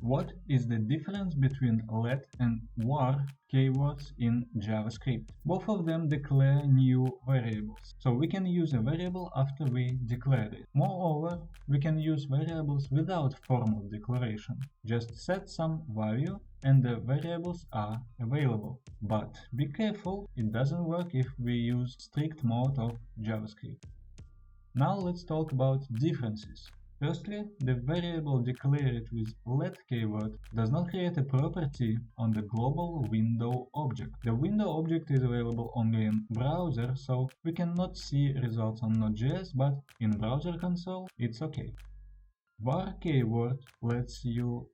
What is the difference between let and var keywords in JavaScript? Both of them declare new variables, so we can use a variable after we declared it. Moreover, we can use variables without formal declaration. Just set some value and the variables are available. But be careful, it doesn't work if we use strict mode of JavaScript. Now let's talk about differences. Firstly, the variable declared with let keyword does not create a property on the global window object. The window object is available only in browser, so we cannot see results on Node.js, but in browser console it's okay. Var keyword lets you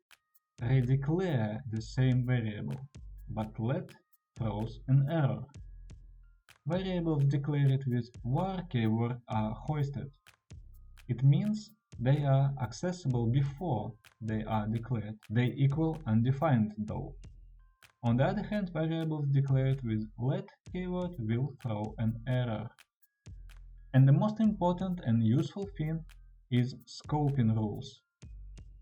redeclare the same variable, but let throws an error. Variables declared with var keyword are hoisted. It means they are accessible before they are declared. They equal undefined though. On the other hand, variables declared with let keyword will throw an error. And the most important and useful thing is scoping rules.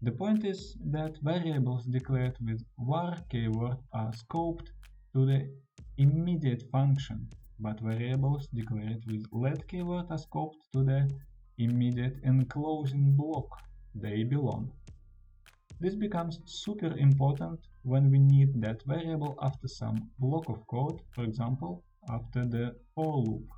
The point is that variables declared with var keyword are scoped to the immediate function, but variables declared with let keyword are scoped to the immediate enclosing block they belong. This becomes super important when we need that variable after some block of code, for example, after the for loop.